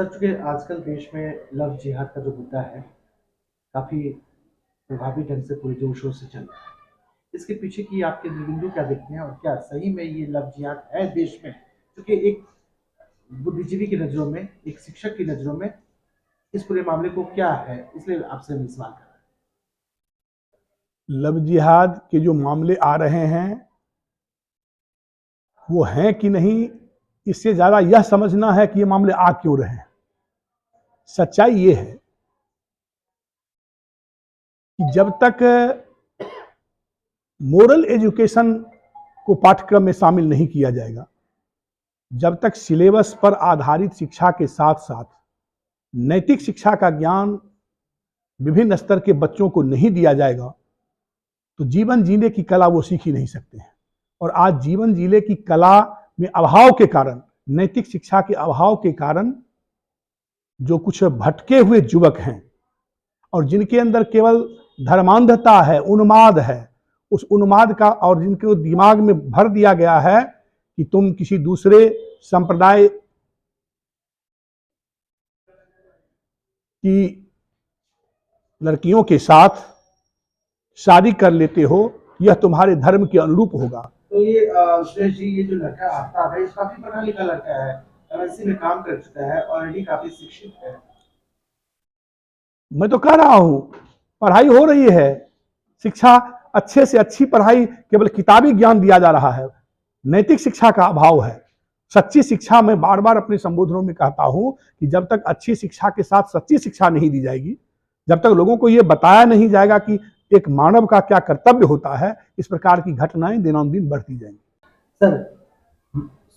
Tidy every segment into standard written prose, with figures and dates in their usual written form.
Sir, चूंकि आजकल देश में लव जिहाद का जो मुद्दा है काफी प्रभावी ढंग से पूरे जोर शोर से चल रहा है। इसके पीछे की आपके बिंदु क्या देखते हैं और क्या सही में ये लव जिहाद है देश में? क्योंकि एक बुद्धिजीवी की नजरों में, एक शिक्षक की नजरों में इस पूरे मामले को क्या है, इसलिए आपसे हम सवाल कर रहे लव जिहाद के जो मामले आ रहे हैं वो हैं कि नहीं, इससे ज्यादा यह समझना है कि ये मामले आ क्यों रहे हैं। सच्चाई ये है कि जब तक मोरल एजुकेशन को पाठ्यक्रम में शामिल नहीं किया जाएगा, जब तक सिलेबस पर आधारित शिक्षा के साथ साथ नैतिक शिक्षा का ज्ञान विभिन्न स्तर के बच्चों को नहीं दिया जाएगा, तो जीवन जीने की कला वो सीख ही नहीं सकते हैं। और आज जीवन जीने की कला में अभाव के कारण, नैतिक शिक्षा के अभाव के कारण जो कुछ भटके हुए युवक हैं और जिनके अंदर केवल धर्मांधता है, उन्माद है, उस उन्माद का, और जिनके दिमाग में भर दिया गया है कि तुम किसी दूसरे संप्रदाय की लड़कियों के साथ शादी कर लेते हो, यह तुम्हारे धर्म के अनुरूप होगा। तो ये सुरेश जी, ये जो लड़का आफ्ताब है, काफी पढ़ा लिखा लड़का है, एमएनसी में काम कर चुका है, ऑलरेडी काफी शिक्षित है। मैं तो कह रहा हूं पढ़ाई हो रही है, शिक्षा अच्छे से अच्छी पढ़ाई, केवल किताबी ज्ञान दिया जा रहा है, नैतिक शिक्षा का अभाव है। सच्ची शिक्षा, मैं बार बार अपने संबोधनों में कहता हूं कि जब तक अच्छी शिक्षा के साथ सच्ची शिक्षा नहीं दी जाएगी, जब तक लोगों को यह बताया नहीं जाएगा कि एक मानव का क्या कर्तव्य होता है, इस प्रकार की घटनाएं दिनोंदिन बढ़ती जाएंगी। सर,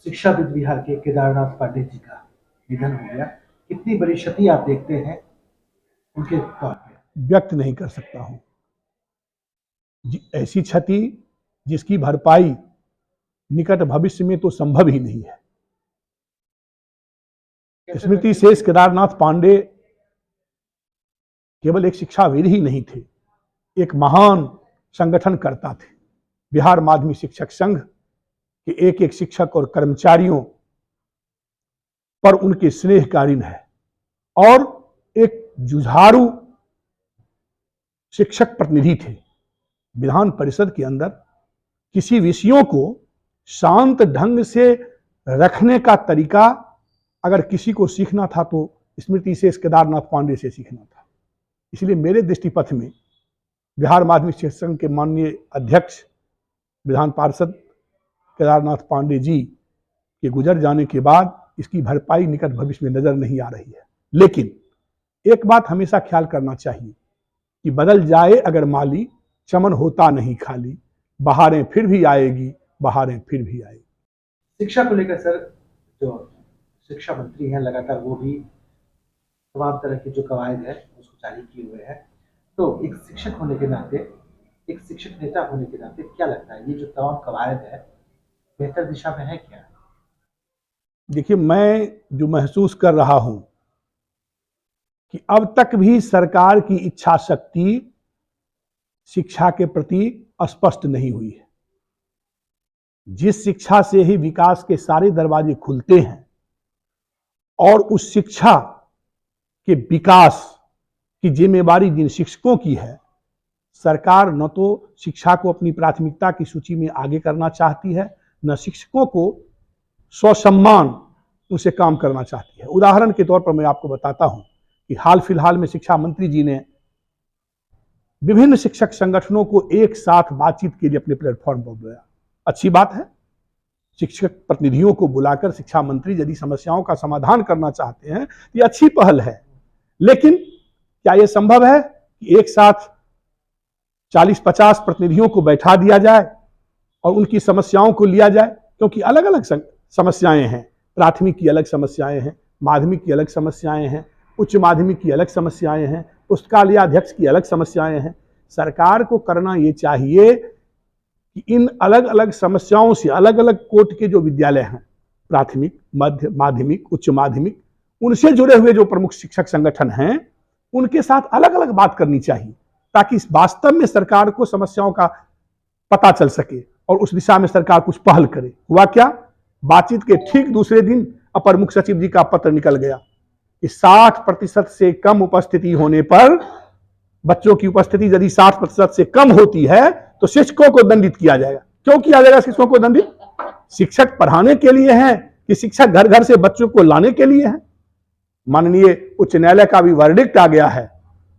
शिक्षाविद बिहार के केदारनाथ पांडे जी का निधन हो गया, कितनी बड़ी क्षति आप देखते हैं उनके तौर पे? व्यक्त नहीं कर सकता हूं। ऐसी क्षति जिसकी भरपाई निकट भविष्य में तो संभव ही नहीं है। स्मृति शेष केदारनाथ पांडे केवल एक शिक्षाविद ही नहीं थे, एक महान संगठन करता थे। बिहार माध्यमिक शिक्षक संघ के एक एक शिक्षक और कर्मचारियों पर उनके स्नेह का ऋण है, और एक जुझारू शिक्षक प्रतिनिधि थे। विधान परिषद के अंदर किसी विषयों को शांत ढंग से रखने का तरीका अगर किसी को सीखना था तो स्मृति शेष केदारनाथ पांडे से सीखना था। इसलिए मेरे दृष्टिपथ में बिहार माध्यमिक शिक्षक संघ के माननीय अध्यक्ष विधान पार्षद केदारनाथ पांडे जी के गुजर जाने के बाद इसकी भरपाई निकट भविष्य में नजर नहीं आ रही है। लेकिन एक बात हमेशा ख्याल करना चाहिए कि बदल जाए अगर माली, चमन होता नहीं खाली, बहारें फिर भी आएगी, बहारें फिर भी आएगी। शिक्षा को लेकर सर, जो शिक्षा मंत्री हैं, लगातार वो भी तमाम तरह की जो कवायद है उसको जारी किए हुए हैं। तो एक शिक्षक होने के नाते, एक शिक्षक नेता होने के नाते क्या लगता है, ये जो तमाम कवायद है बेहतर दिशा में है क्या? देखिए, मैं जो महसूस कर रहा हूं कि अब तक भी सरकार की इच्छा शक्ति शिक्षा के प्रति स्पष्ट नहीं हुई है। जिस शिक्षा से ही विकास के सारे दरवाजे खुलते हैं और उस शिक्षा के विकास की जिम्मेवारी जिन शिक्षकों की है, सरकार न तो शिक्षा को अपनी प्राथमिकता की सूची में आगे करना चाहती है, न शिक्षकों को स्वसम्मान उनसे काम करना चाहती है। उदाहरण के तौर पर मैं आपको बताता हूं कि हाल फिलहाल में शिक्षा मंत्री जी ने विभिन्न शिक्षक संगठनों को एक साथ बातचीत के लिए अपने प्लेटफॉर्म पर बुलाया। अच्छी बात है, शिक्षक प्रतिनिधियों को बुलाकर शिक्षा मंत्री यदि समस्याओं का समाधान करना चाहते हैं तो ये अच्छी पहल है। लेकिन क्या यह संभव है कि एक साथ 40-50 प्रतिनिधियों को बैठा दिया जाए और उनकी समस्याओं को लिया जाए? क्योंकि अलग अलग समस्याएं हैं, प्राथमिक की अलग समस्याएं हैं, माध्यमिक की अलग समस्याएं हैं, उच्च माध्यमिक की अलग समस्याएं हैं, पुस्तकालय अध्यक्ष की अलग समस्याएं हैं। सरकार को करना ये चाहिए कि इन अलग अलग समस्याओं से अलग अलग कोटि के जो विद्यालय हैं, प्राथमिक, मध्य माध्यमिक, उच्च माध्यमिक, उनसे जुड़े हुए जो प्रमुख शिक्षक संगठन हैं, उनके साथ अलग अलग बात करनी चाहिए, ताकि वास्तव में सरकार को समस्याओं का पता चल सके और उस दिशा में सरकार कुछ पहल करे। हुआ क्या, बातचीत के ठीक दूसरे दिन अपर मुख्य सचिव जी का पत्र निकल गया कि 60% से कम उपस्थिति होने पर, बच्चों की उपस्थिति यदि 60% से कम होती है तो शिक्षकों को दंडित किया जाएगा। क्यों किया जाएगा शिक्षकों को दंडित? शिक्षक पढ़ाने के लिए हैं कि शिक्षक घर घर से बच्चों को लाने के लिए है? माननीय उच्च न्यायालय का भी वर्डिक्ट आ गया है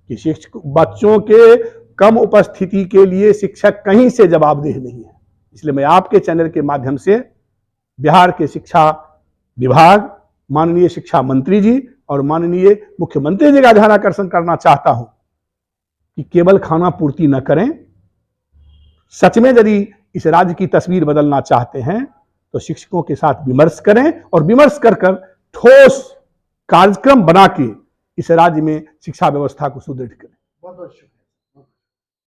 कि शिक्षक बच्चों के कम उपस्थिति के लिए शिक्षक कहीं से जवाबदेह नहीं है। इसलिए मैं आपके चैनल के माध्यम से बिहार के शिक्षा विभाग, माननीय शिक्षा मंत्री जी और माननीय मुख्यमंत्री जी का ध्यान आकर्षण करना चाहता हूं कि केवल खाना पूर्ति न करें, सच में यदि इस राज्य की तस्वीर बदलना चाहते हैं तो शिक्षकों के साथ विमर्श करें और विमर्श कर ठोस कार्यक्रम बना के इस राज्य में शिक्षा व्यवस्था को सुदृढ़ करें। बहुत बहुत शुक्रिया।